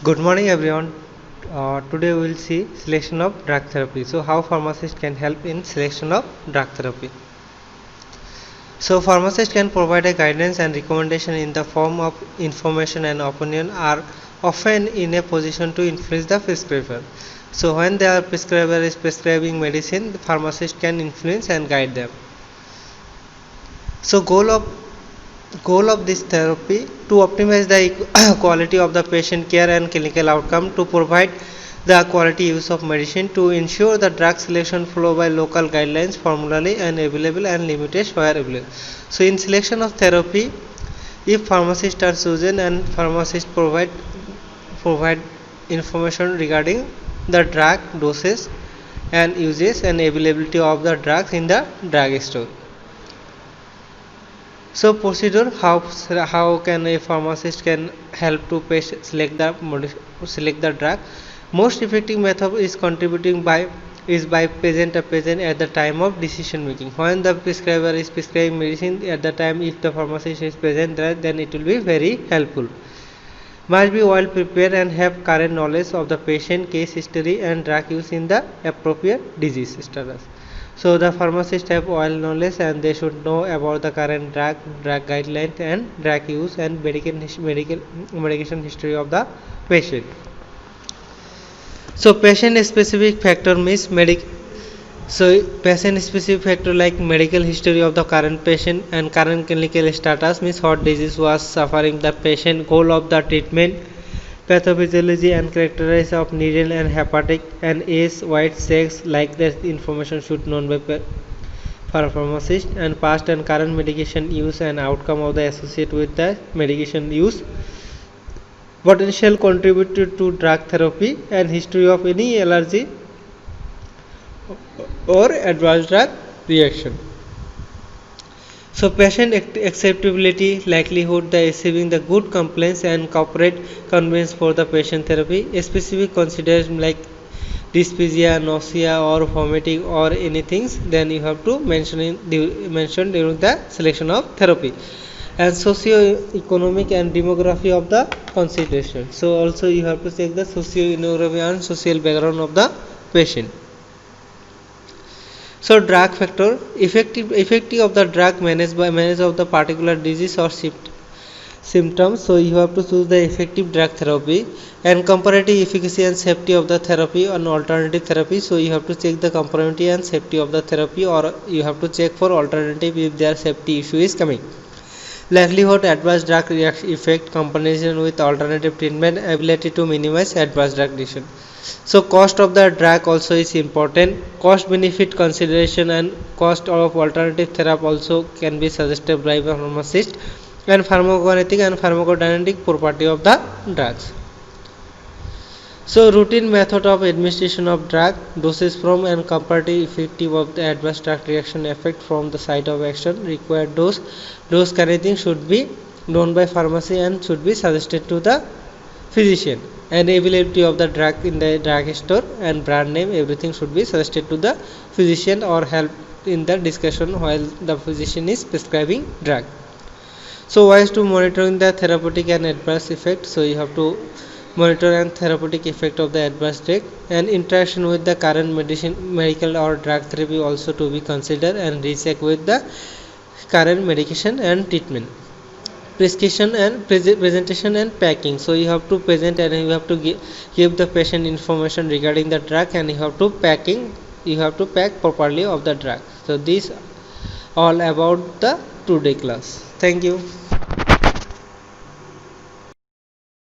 Good morning everyone. Today we will see selection of drug therapy. So how pharmacists can help in selection of drug therapy. So pharmacists can provide a guidance and recommendation in the form of information and opinion are often in a position to influence the prescriber. So when the prescriber is prescribing medicine, the pharmacist can influence and guide them. So goal of this therapy to optimize the quality of the patient care and clinical outcome, to provide the quality use of medicine, to ensure the drug selection follow by local guidelines formally and available and limited where available. So in selection of therapy, if pharmacists are chosen and pharmacists provide information regarding the drug doses and uses and availability of the drugs in the drug store. So procedure, how can a pharmacist can help to patient select the drug. Most effective method is contributing by present a patient at the time of decision making. When the prescriber is prescribing medicine, at the time if the pharmacist is present there, then it will be very helpful. Must be well prepared and have current knowledge of the patient case history and drug use in the appropriate disease status. So the pharmacists have well knowledge and they should know about the current drug guidelines and drug use and medication history of the patient. So patient specific factor means patient specific factor like medical history of the current patient and current clinical status means what disease was suffering the patient, goal of the treatment, pathophysiology and characteristics of needle and hepatic, and age, weight, sex, like that information should known by pharmacist, and past and current medication use and outcome of the associate with the medication use, potential contributor to drug therapy, and history of any allergy or adverse drug reaction. So patient acceptability, likelihood the receiving the good complaints and corporate convenience for the patient therapy. A specific consideration like dysphagia, nausea or vomiting or anything, then you have to mention during the selection of therapy. And socio-economic and demography of the consideration. So also you have to check the socio-economic and social background of the patient. So drug factor, effective of the drug manage of the particular disease or symptoms. So you have to choose the effective drug therapy, and comparative efficacy and safety of the therapy and alternative therapy. So you have to check the comparative and safety of the therapy, or you have to check for alternative if their safety issue is coming. Likelihood adverse drug reaction effect, combination with alternative treatment, ability to minimize adverse drug reaction. So cost of the drug also is important. Cost benefit consideration and cost of alternative therapy also can be suggested by the pharmacist, and pharmacokinetic and pharmacodynamic property of the drugs. So routine method of administration of drug, doses from and comparative effective of the adverse drug reaction effect from the site of action, required dose anything should be known by pharmacy and should be suggested to the physician, and availability of the drug in the drug store and brand name, everything should be suggested to the physician or help in the discussion while the physician is prescribing drug. So ways to monitoring the therapeutic and adverse effect. So you have to monitor and therapeutic effect of the adverse drug, and interaction with the current medical or drug therapy also to be considered, and recheck with the current medication and treatment. Prescription and presentation and packing. So you have to present and you have to give the patient information regarding the drug, and you have to pack properly of the drug. So these all about the today class. Thank you.